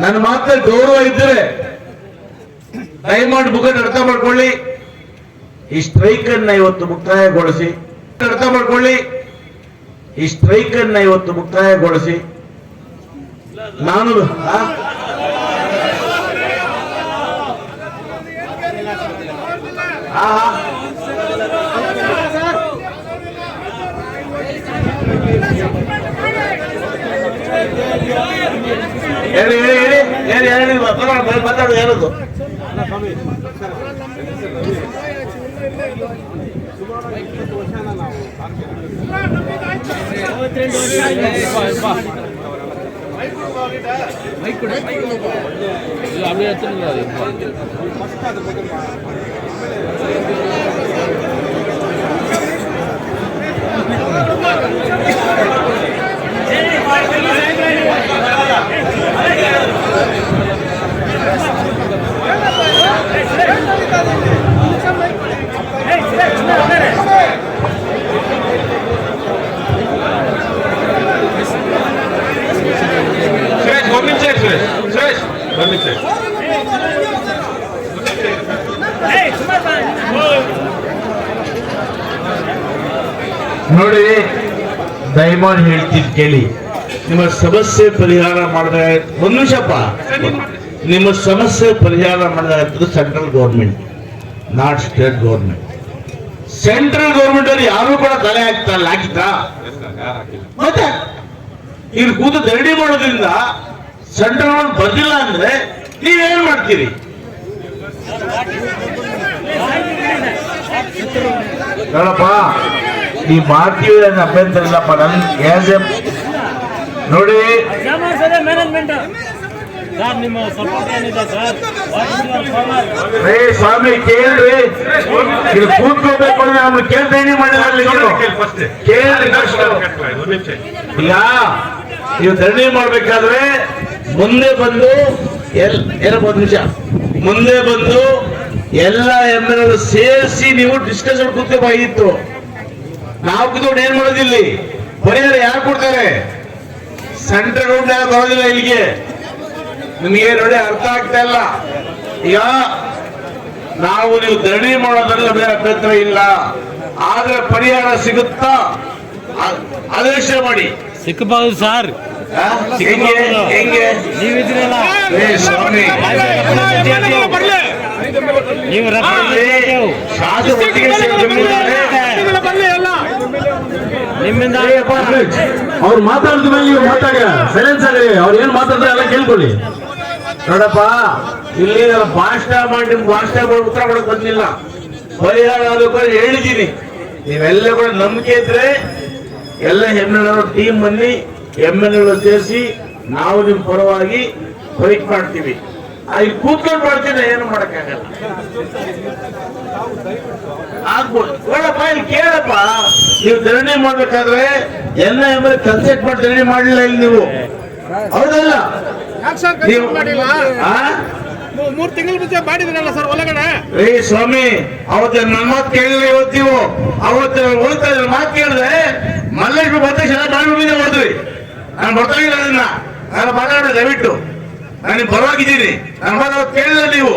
ನನ್ನ ಮಾತಲ್ಲಿ ಗೌರವ ಇದ್ದರೆ ದಯಮಾಡಿ ಮುಖಂಡ ಅರ್ಥ ಮಾಡ್ಕೊಳ್ಳಿ. ಈ ಸ್ಟ್ರೈಕ್ ಅನ್ನ ಇವತ್ತು ಮುಕ್ತಾಯಗೊಳಿಸಿ, ಅರ್ಥ ಮಾಡ್ಕೊಳ್ಳಿ. ಈ ಸ್ಟ್ರೈಕ್ ಅನ್ನ ಇವತ್ತು ಮುಕ್ತಾಯಗೊಳಿಸಿ. ನಾನು ಹೇಳಿ ಹೇಳಿ ಹೇಳಿ ಹೇಳಿ ಮಾತಾಡೋದು ಯಾರದು? ನೋಡಿ, ದಯಮಾಡಿ ಹೇಳ್ತೀನಿ ಕೇಳಿ. ನಿಮ್ಮ ಸಮಸ್ಯೆ ಪರಿಹಾರ ಮಾಡಿದ ಒಂದು ನಿಮಿಷಪ್ಪ, ನಿಮ್ಮ ಸಮಸ್ಯೆ ಪರಿಹಾರ ಮಾಡಿದ central government, not state government. Central government ಅಲ್ಲಿ ಯಾರು ಕೂಡ ತಲೆ ಹಾಕಿದ್ದ? ಮತ್ತೆ ಇಲ್ಲಿ ಕೂತು ಧರಣಿ ಮಾಡೋದ್ರಿಂದ ಸೆಂಟ್ರಲ್ ಗೌರ್ಮೆಂಟ್ ಬಂದಿಲ್ಲ ಅಂದ್ರೆ ನೀವೇನ್ ಮಾಡ್ತೀರಿ? ನೋಡಪ್ಪ, ಈ ಮಾಡ್ತೀವಿ ಅನ್ನೋ ಅಭ್ಯಂತರ ಇಲ್ಲಪ್ಪ. ನನ್ಗೆ ನೋಡಿ, ಸ್ವಾಮಿ ಕೇಳ್ರಿ, ಇಲ್ಲಿ ಕೂತ್ಕೋಬೇಕು ಅಂದ್ರೆ ನಮ್ಗೆ ಕೇಳ್ದೇನೆ ಮಾಡಿದ್ರಿ. ಕೇಳ್ರಿ, ಈಗ ನೀವು ಧರಣಿ ಮಾಡ್ಬೇಕಾದ್ರೆ ಮುಂದೆ ಬಂದು ಒಂದು ನಿಮಿಷ ಮುಂದೆ ಬಂದು ಎಲ್ಲ ಎಮ್ಮೆಗಳು ಸೇರಿಸಿ ನೀವು ಡಿಸ್ಕಷನ್ ಕೂತ್ಕೋಬೇಕಾಗಿತ್ತು. ನಾವು ಕೂತ್ಕೊಂಡು ಏನ್ ಮಾಡೋದಿಲ್ಲ. ಪರಿಹಾರ ಯಾರು ಕೊಡ್ತಾರೆ? ಸೆಂಟ್ರಲ್ ಗೌರ್ಮೆಂಟ್ ಬರೋದಿಲ್ಲ ಇಲ್ಲಿಗೆ. ನಿಮಗೆ ನೋಡಿ ಅರ್ಥ ಆಗ್ತಾ ಇಲ್ಲ. ಈಗ ನಾವು ನೀವು ಧರಣಿ ಮಾಡೋದ್ರಲ್ಲಿ ನಮಗೆ ಅಭ್ಯಂತರ ಇಲ್ಲ, ಆದ್ರೆ ಪರಿಹಾರ ಸಿಗುತ್ತಾ ಆದೇಶ ಮಾಡಿ. ಸಿಕ್ಕಬಹುದು ಸರ್. ಹೆಂಗೆ ಹೆಂಗೆ ನೀವಿದ್ರಲ್ಲ, ಸ್ವಾಮಿ ನೀವು ನಿಮ್ಮಿಂದ ಅವ್ರು ಮಾತಾಡಿದ ಮೇಲೆ ನೀವು ಮಾತಾಡಿ, ಸೈಲೆನ್ಸ್ ಆಗಿ ಅವ್ರು ಏನ್ ಮಾತಾಡ್ತಾರೆ ಎಲ್ಲ ಕೇಳ್ಕೊಳ್ಳಿ. ನೋಡಪ್ಪ, ಇಲ್ಲಿ ಭಾಷಣ ಮಾಡಿ ಉತ್ತರ ಕೊಡಕ್ ಬಂದಿಲ್ಲ. ಪರಿಹಾರ ಆಗಬೇಕು ಹೇಳಿದ್ದೀನಿ. ನೀವೆಲ್ಲ ಕೂಡ ನಂಬಿಕೆ ಇದ್ರೆ ಎಲ್ಲ ಎಮ್ಮೆಲ್ಎ ಟೀಮ್ ಬನ್ನಿ, ಎಮ್ಮೆಲ್ಎ ಸೇರಿಸಿ ನಾವು ನಿಮ್ ಪರವಾಗಿ ಫೈಟ್ ಮಾಡ್ತೀವಿ. ಅಲ್ಲಿ ಕೂತ್ಕೊಂಡು ಮಾಡ್ತೀನಿ, ಏನು ಮಾಡಕ್ಕಾಗಲ್ಲ. ಆಗ್ಬೋದು ನೋಡಪ್ಪ, ಇಲ್ಲಿ ಕೇಳಪ್ಪ. ನೀವು ಧರಣಿ ಮಾಡ್ಬೇಕಾದ್ರೆ ಎಲ್ಲ ಎಮ್ಮೆಲ್ಎ ಕನ್ಸಲ್ಟ್ ಮಾಡಿ ಧರಣಿ ಮಾಡಲಿಲ್ಲ ಇಲ್ಲಿ ನೀವು, ಹೌದಲ್ಲ? 3 ತಿಂಗಳ ಮುಂಚೆ ಮಾಡಿದ್ರಲ್ಲ ಸರ್ ಒಳಗಡೆ. ಸ್ವಾಮಿ, ಅವತ್ತು ನನ್ನ ಮಾತು ಕೇಳಿದ್ರೆ ಇವತ್ತು ನೀವು ಅವತ್ತು ಹೋಗ್ತಾ ಇದ್ರೆ ಮಾತು ಕೇಳಿದ್ರೆ ಮಲ್ಲೇಶ್ವರ ಬರ್ತೇಶ ಬಾಳ್ಬಿಟ್ಟಿದೆ ಹೋದ್ರಿ. ನಾನು ಬರ್ತಾ ಇಲ್ಲ, ಅದನ್ನ ನಾನು ಮಾತಾಡೋಣ ದಯವಿಟ್ಟು. ನಾನು ನಿಮ್ ಪರವಾಗಿದ್ದೀನಿ. ನನ್ನ ಮಾತು ಅವತ್ತು ಕೇಳಿಲ್ಲ ನೀವು.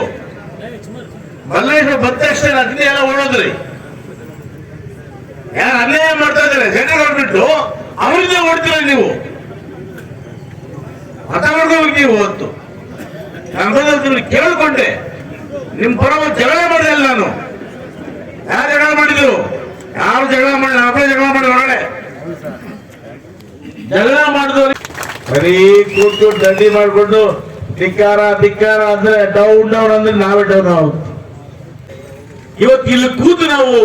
ಮಲ್ಲೇಶ್ವರ ಬಂದ ತಕ್ಷಣ ಅಗ್ನಿ ಎಲ್ಲ ಓಡೋದ್ರಿ. ಯಾರು ಅನ್ಯಾಯ ಮಾಡ್ತಾ ಇದ್ದಾರೆ ಸೆಂಟ್ರಲ್ ಗೌರ್ಮೆಂಟ್, ಅವರಿಂದ ಓಡ್ತೀರ ನೀವು. ಅರ್ಥ ಮಾಡ್ಕೋಬೇಕು ನೀವು. ಹೊತ್ತು ನಾನು ಕೇಳ್ಕೊಂಡೆ, ನಿಮ್ ಪರವಾಗಿ ಜಗಳ ಮಾಡಿದೆ. ನಾನು ಯಾರು ಜಗಳ ಮಾಡಿದ್ರು? ಯಾರು ಜಗಳ ಮಾಡಿ? ನಾವೇ ಜಗಳ ಮಾಡಿ ಹೊರಗಡೆ ಜಗಳ ಮಾಡಿದವ್ರು ಬರೀ ಕೂತು ದಂಡಿ ಮಾಡ್ಕೊಂಡು ಧಿಕ್ಕಾರ ಧಿಕ್ಕಾರ ಅಂದ್ರೆ ಡೌನ್ ಡೌನ್ ಅಂದ್ರೆ ನಾವೇ ಡೌನ್ ಆಗುತ್ತೆ. ಇವತ್ತು ಇಲ್ಲಿ ಕೂತು ನಾವು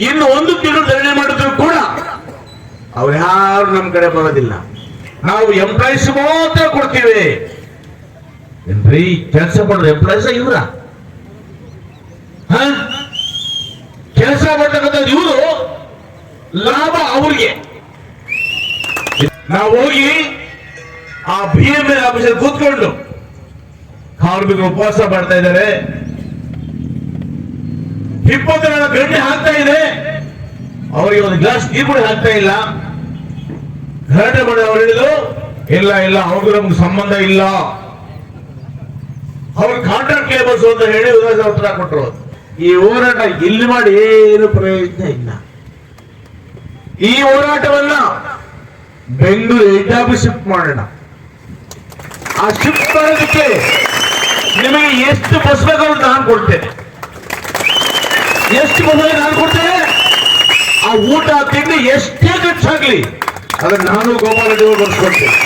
ಇನ್ನು 1 ತಿಂಗಳು ಧರಣಿ ಮಾಡಿದ್ರು ಕೂಡ ಅವ್ರು ಯಾರು ನಮ್ ಕಡೆ ಬರೋದಿಲ್ಲ. ನಾವು ಎಂಪ್ಲಾಯ್ಸ್ ಮಾತ್ರ ಕೊಡ್ತೀವಿ. ಏನ್ರಿ ಕೆಲಸ ಮಾಡೋದು ಎಂಪ್ಲಾಯ್ಸ್ ಇವ್ರ? ಕೆಲಸ ಮಾಡ್ತಕ್ಕಂಥ ಇವರು, ಲಾಭ ಅವ್ರಿಗೆ. ನಾವು ಹೋಗಿ ಆ BML ಆಫೀಸಲ್ಲಿ ಕೂತ್ಕೊಂಡು ಕಾರ್ಮಿಕರು ಉಪವಾಸ ಮಾಡ್ತಾ ಇದ್ದಾರೆ, 20 ಜನ ಗಂಟೆ ಹಾಕ್ತಾ ಇದೆ, ಅವರಿಗೆ ಒಂದು ಗ್ಲಾಸ್ ನೀರು ಕೂಡ ಹಾಕ್ತಾ ಇಲ್ಲ. ಗಲಾಟೆ ಮಾಡಿ ಅವ್ರು ಹೇಳಿದ್ರು ಇಲ್ಲ ಇಲ್ಲ ಅವ್ರಿಗೂ ನಮ್ಗೆ ಸಂಬಂಧ ಇಲ್ಲ, ಅವ್ರ ಕಾಂಟ್ರಾಕ್ಟ್ ಲೇಬರ್ಸ್ ಅಂತ ಹೇಳಿ ಉತ್ತರ ಕೊಟ್ಟರು. ಈ ಹೋರಾಟ ಇಲ್ಲಿ ಮಾಡಿ ಏನು ಪ್ರಯೋಜನ ಇಲ್ಲ. ಈ ಹೋರಾಟವನ್ನ ಬೆಂಗಳೂರು ಹೆಡ್ ಆಫೀಸ್ ಶಿಫ್ಟ್ ಮಾಡೋಣ. ಆ ಶಿಫ್ಟ್ ಮಾಡೋದಕ್ಕೆ ನಿಮಗೆ ಎಷ್ಟು ಬಸ್ ಬೇಕಾದ್ರೂ ನಾನು ಕೊಡ್ತೇನೆ, ಎಷ್ಟು ಬಸ್ ನಾನು ಕೊಡ್ತೇನೆ. ಆ ಊಟ ತಿಂಡಿ ಎಷ್ಟೇ ಖರ್ಚಾಗ್ಲಿ ಅದನ್ನ ನಾನು ಗೋಪಾಲ ರೆಡ್ಡಿ ಬರ್ಸ್ಕೊಡ್ತೇನೆ.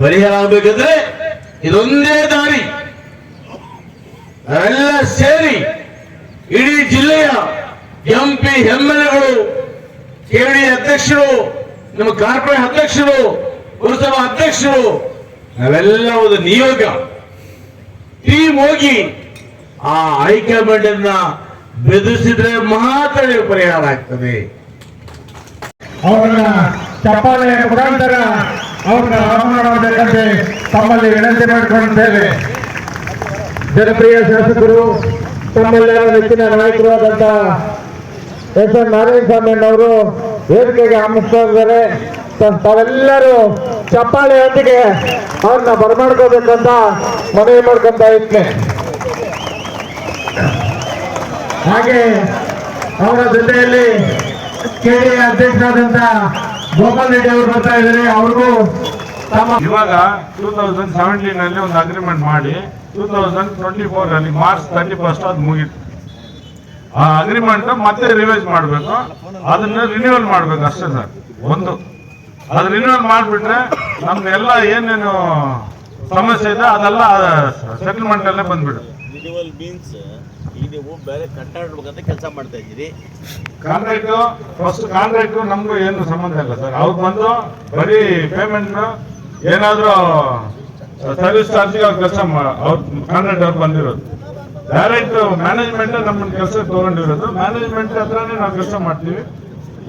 ಪರಿಹಾರ ಆಗ್ಬೇಕಂದ್ರೆ ಇದೊಂದೇ ದಾರಿ. ಎಲ್ಲ ಸೇರಿ ಇಡೀ ಜಿಲ್ಲೆಯ ಎಂಪಿ ಎಂಎಲ್ಎಗಳು, ಕೆಡಿ ಅಧ್ಯಕ್ಷರು, ನಮ್ಮ ಕಾರ್ಪೊರೇಟ್ ಅಧ್ಯಕ್ಷರು, ಪುರಸಭಾ ಅಧ್ಯಕ್ಷರು, ನಾವೆಲ್ಲ ಒಂದು ನಿಯೋಗ ಟೀಮ್ ಹೋಗಿ ಆ ಹೈಕಮಾಂಡ್ ಅನ್ನ ಬೆದರಿಸಿದ್ರೆ ಮಾತ್ರ ಪರಿಹಾರ ಆಗ್ತದೆ. ಅವರನ್ನ ಚಪ್ಪಾಳೆಯ ಮುಖಾಂತರ ಅವ್ರನ್ನ ಆಹ್ವಾನ ತಮ್ಮಲ್ಲಿ ವಿನಂತಿ ಮಾಡಿಕೊಳ್ಳುತ್ತೇವೆ. ಜನಪ್ರಿಯ ಶಾಸಕರು, ತಮ್ಮೆಲ್ಲರ ನೆಚ್ಚಿನ ನಾಯಕರಾದಂತ ಎಸ್ ಎನ್ ನಾರಾಯಣಸ್ವಾಮಿಯವರು ವೇದಿಕೆಗೆ ಆಮಿಸ್ತಾ ಇದ್ದಾರೆ. ತಾವೆಲ್ಲರೂ ಚಪ್ಪಾಳೆಯೊಂದಿಗೆ ಅವ್ರನ್ನ ಬರಮಾಡ್ಕೋಬೇಕಂತ ಮನವಿ ಮಾಡ್ಕೊಂತ ಇದ್ದೆ. ಹಾಗೆ ಅವರ ಜೊತೆಯಲ್ಲಿ ಕೆಡಿ ಅಧ್ಯಕ್ಷರಾದಂತ ಗೋಪಾಲ್ ರೆಡ್ಡಿ ಅವರು ಬರ್ತಾ ಇದ್ದಾರೆ. ಅವ್ರಿಗೂ ತಮ್ಮ ಇವಾಗ 2017 ಅಲ್ಲಿ ಒಂದು ಅಗ್ರಿಮೆಂಟ್ ಮಾಡಿ 2024 ಅಲ್ಲಿ ಮಾರ್ಚ್ 31 ಅದು ಮುಗೀತು. ಆ ಅಗ್ರಿಮೆಂಟ್ ಮತ್ತೆ ರಿವೈಸ್ ಮಾಡಬೇಕು, ಅದನ್ನ ರಿನ್ಯೂವಲ್ ಮಾಡ್ಬೇಕು ಅಷ್ಟೇ ಸರ್. ಒಂದು ಅದು ರಿನ್ಯೂವಲ್ ಮಾಡಿಬಿಟ್ರೆ ನಮ್ದು ಎಲ್ಲ ಏನೇನು ಸಮಸ್ಯೆ ಇದೆ ಅದೆಲ್ಲ ಸೆಟಲ್ಮೆಂಟ್ ಅಲ್ಲೇ ಬಂದ್ಬಿಡುತ್ತೆ. ರಿನ್ಯೂವಲ್ ಮೀನ್ಸ್ ಈಗ ನೀವು ಬೇರೆ ಕಟ್ಟಾಡ್ಬೇಕಂತ ಕೆಲಸ ಮಾಡ್ತಾ ಇದ್ದೀರಿ. ಕಾಂಟ್ರಾಕ್ಟ್ ಫಸ್ಟ್ ಕಾಂಟ್ರಾಕ್ಟ್ ನಮಗೂ ಏನು ಸಂಬಂಧ ಇಲ್ಲ ಸರ್. ಅವ್ರು ಬಂದು ಬರೀ ಪೇಮೆಂಟ್ ಏನಾದ್ರು ಸರ್ವಿಸ್ ಚಾರ್ಜಿಗೆ ಅವ್ರ ಕೆಲಸ ಅವ್ರ ಕಾಂಟ್ರಾಕ್ಟ್ ಅವ್ರು ಬಂದಿರೋದು. ಡೈರೆಕ್ಟ್ ಮ್ಯಾನೇಜ್ಮೆಂಟ್ ನಮ್ಮನ್ನ ಕೆಲಸ ತಗೊಂಡಿರೋದು. ಮ್ಯಾನೇಜ್ಮೆಂಟ್ ಹತ್ರನೇ ನಾವು ಕೆಲಸ ಮಾಡ್ತೀವಿ,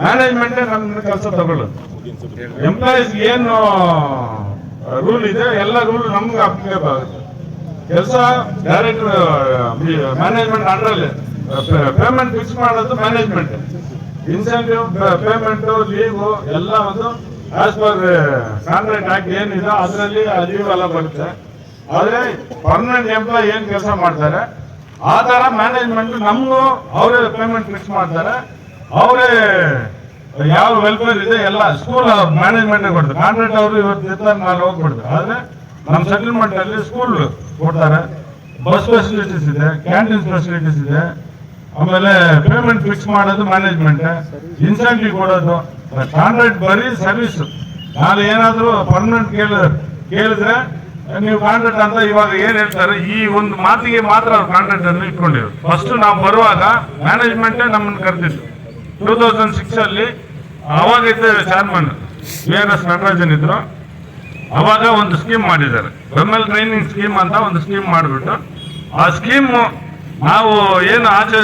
ಮ್ಯಾನೇಜ್ಮೆಂಟೇ ನಮ್ಮ ಕೆಲಸ ತಗೊಳ್ಳೋದು. ಎಂಪ್ಲಾಯೀಸ್ ಏನು ರೂಲ್ ಇದೆ ಎಲ್ಲ ರೂಲ್ ನಮ್ಗೆ ಅಪ್ಲಿಕೇಬಲ್ ಆಗುತ್ತೆ. ಕೆಲಸ ಡೈರೆಕ್ಟ್ ಮ್ಯಾನೇಜ್ಮೆಂಟ್ ಅಂಡರಲ್ಲಿ ಪೇಮೆಂಟ್ ಫಿಕ್ಸ್ ಮಾಡೋದು ಮ್ಯಾನೇಜ್ಮೆಂಟ್. ಇನ್ಸೆಂಟಿವ್ ಪೇಮೆಂಟ್ ಲೀವ್ ಎಲ್ಲ ಒಂದು ಆಸ್ ಪರ್ ಕಾಂಟ್ರಾಕ್ಟ್ ಆಕ್ಟ್ ಏನಿದೆ ಅದರಲ್ಲಿ ಲೀವ್ ಎಲ್ಲ ಬರುತ್ತೆ. ಆದ್ರೆ ಪರ್ಮನೆಂಟ್ ಎಂಪ್ಲಾಯ್ ಏನ್ ಕೆಲಸ ಮಾಡ್ತಾರೆ ಆ ತರ ಮ್ಯಾನೇಜ್ಮೆಂಟ್ ನಮಗೂ ಅವರೇ ಪೇಮೆಂಟ್ ಫಿಕ್ಸ್ ಮಾಡ್ತಾರೆ. ಅವರೇ ಯಾವ ವೆಲ್ಫೇರ್ ಇದೆ ಎಲ್ಲ ಸ್ಕೂಲ್ ಮ್ಯಾನೇಜ್ಮೆಂಟ್ ಕೊಡ್ತಾರೆ. ಕಾಂಟ್ರಾಕ್ಟ್ ಅವರು ಇವತ್ತು ಇರ್ತಾರೆ, ನಾಳೆ ಹೋಗ್ಬಿಡ್ತಾರೆ. ಆದ್ರೆ ನಮ್ಮ ಸೆಟಲ್ಮೆಂಟ್ ಅಲ್ಲಿ ಸ್ಕೂಲ್ ಕೊಡ್ತಾರೆ, ಬಸ್ ಫೆಸಿಲಿಟೀಸ್ ಇದೆ, ಕ್ಯಾಂಟೀನ್ ಫೆಸಿಲಿಟೀಸ್ ಇದೆ. ಆಮೇಲೆ ಪೇಮೆಂಟ್ ಫಿಕ್ಸ್ ಮಾಡೋದು ಮ್ಯಾನೇಜ್ಮೆಂಟ್, ಇನ್ಸೆಂಟಿವ್ ಕೊಡೋದು. ಕಾಂಟ್ರಾಕ್ಟ್ ಬರೀ ಸರ್ವಿಸ್. ನಾಳೆ ಏನಾದ್ರು ಪರ್ಮನೆಂಟ್ ಕೇಳಿದ್ರೆ ನೀವು ಕಾಂಟ್ರಾಕ್ಟ್ ಅಂತ ಇವಾಗ ಏನ್ ಹೇಳ್ತಾರೆ ಈ ಒಂದು ಮಾತಿಗೆ ಮಾತ್ರ ಅವ್ರು ಕಾಂಟ್ರಾಕ್ಟ್ ಅನ್ನು ಇಟ್ಕೊಂಡಿರೋದು. ಫಸ್ಟ್ ನಾವು ಬರುವಾಗ ಮ್ಯಾನೇಜ್ಮೆಂಟೇ ನಮ್ಮನ್ನು ಕರೆದಿತ್ತು 2006 ಅಲ್ಲಿ. ಅವಾಗ ಇದ್ದ ಚೇರ್ಮನ್ VRS ನಟರಾಜನ್ ಇದ್ರು. ಅವಾಗ ಒಂದು ಸ್ಕೀಮ್ ಮಾಡಿದ್ದಾರೆ, ಬೆಮ್ಮಲ್ ಟ್ರೈನಿಂಗ್ ಸ್ಕೀಮ್ ಅಂತ ಒಂದು ಸ್ಕೀಮ್ ಮಾಡಿಬಿಟ್ಟು ಆ ಸ್ಕೀಮ್ ನಾವು ಏನು ಆಚೆ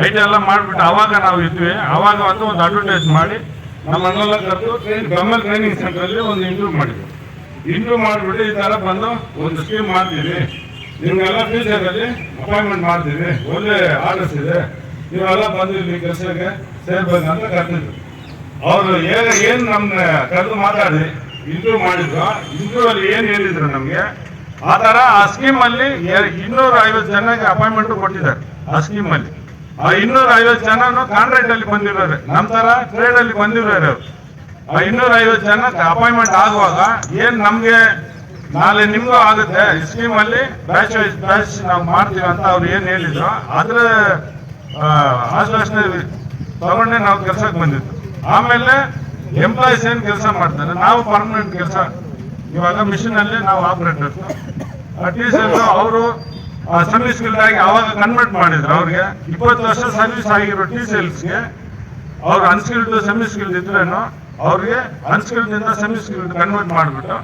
ಐಟಿ ಎಲ್ಲ ಮಾಡಿಬಿಟ್ಟು ಅವಾಗ ನಾವು ಇದ್ವಿ. ಅವಾಗ ಒಂದು ಅಡ್ವರ್ಟೈಸ್ ಮಾಡಿ ನಮ್ಮನ್ನೆಲ್ಲ ಕರೆದು ಬೆಮ್ಮಲ್ ಟ್ರೈನಿಂಗ್ ಸೆಂಟರ್ ಅಲ್ಲಿ ಒಂದು ಇಂಟರ್ವ್ಯೂ ಮಾಡಿದ್ವಿ. ಇಂಟರ್ವ್ಯೂ ಮಾಡಿಬಿಟ್ಟು ಈ ತರ ಬಂದು ಒಂದು ಸ್ಕೀಮ್ ಮಾಡ್ತೀವಿ, ನಿಮ್ಗೆಲ್ಲ ಫ್ಯೂಚರ್ ಅಲ್ಲಿ ಅಪಾಯಿಂಟ್ಮೆಂಟ್ ಮಾಡ್ತೀವಿ, ಒಳ್ಳೆ ಆರ್ಡರ್ಸ್ ಇದೆ, ನೀವೆಲ್ಲ ಬಂದಿದ್ವಿ ಕೆಲಸಕ್ಕೆ ಸೇರ್ಬೇಕಂತ ಕರೆದಿದ್ರು. ಅವರು ಏನ್ ನಮ್ನ ಕರೆದು ಮಾತಾಡಿ ಇಂಟರ್ವ್ಯೂ ಮಾಡಿದ್ರು. ಇಂಟರ್ವ್ಯೂ ಅಲ್ಲಿ ಏನ್ ಹೇಳಿದ್ರು ನಮ್ಗೆ ಆ ತರ ಆ ಸ್ಕೀಮ್ ಅಲ್ಲಿ 250 ಜನಕ್ಕೆ ಅಪಾಯಿಂಟ್ಮೆಂಟ್ ಕೊಟ್ಟಿದ್ದಾರೆ. ಆ ಸ್ಕೀಮ್ ಅಲ್ಲಿ ಆ 250 ಜನನು ಕಾಂಟ್ರಾಕ್ಟ್ ಅಲ್ಲಿ ಬಂದಿರೋರು, ನಮ್ಮ ತರ ಟ್ರೇಡ್ ಅಲ್ಲಿ ಬಂದಿರೋರು. ಆ 250 ಜನಕ್ಕೆ ಅಪಾಯಿಂಟ್ಮೆಂಟ್ ಆಗುವಾಗ ಏನ್ ನಮ್ಗೆ ನಾಳೆ ನಿಮ್ಗೂ ಆಗುತ್ತೆ ಈ ಸ್ಕೀಮ್ ಅಲ್ಲಿ ಬ್ಯಾಚ್ ವೈಸ್ ಬ್ಯಾಚ್ ನಾವು ಮಾಡ್ತೀವಿ ಅಂತ ಅವ್ರು ಏನ್ ಹೇಳಿದ್ರು ಅದ್ರ ಆಶ್ವಾಸನೆ ತಗೊಂಡೆ ನಾವು ಕೆಲ್ಸಕ್ಕೆ ಬಂದಿದ್ದು. ಆಮೇಲೆ ಎಂಪ್ಲಾಯೀಸ್ ಏನ್ ಕೆಲಸ ಮಾಡ್ತಾರೆ, ನಾವು ಪರ್ಮನೆಂಟ್ ಕೆಲಸ ಇವಾಗ ಮಿಷನ್ ಅಲ್ಲಿ ನಾವು ಆಪರೇಟರ್ಸ್. ಟೀಚರ್ಸ್ ಅವರು ಸೆಮಿ ಸ್ಕಿಲ್ಡ್ ಆಗಿ ಅವಾಗ ಕನ್ವರ್ಟ್ ಮಾಡಿದ್ರು. ಅವ್ರಿಗೆ 20 ವರ್ಷ ಸರ್ವಿಸ್ ಆಗಿರೋ ಟೀಚರ್ಸ್ಗೆ ಅವ್ರು ಅನ್ಸ್ಕಿಲ್ಡ್ ಸೆಮಿ ಸ್ಕಿಲ್ಡ್ ಇದ್ರೇನು ಅವ್ರಿಗೆ ಅನ್ಸ್ಕಿಲ್ಡ್ ಇಂದ ಸೆಮಿ ಸ್ಕಿಲ್ಡ್ ಕನ್ವರ್ಟ್ ಮಾಡಿಬಿಟ್ಟು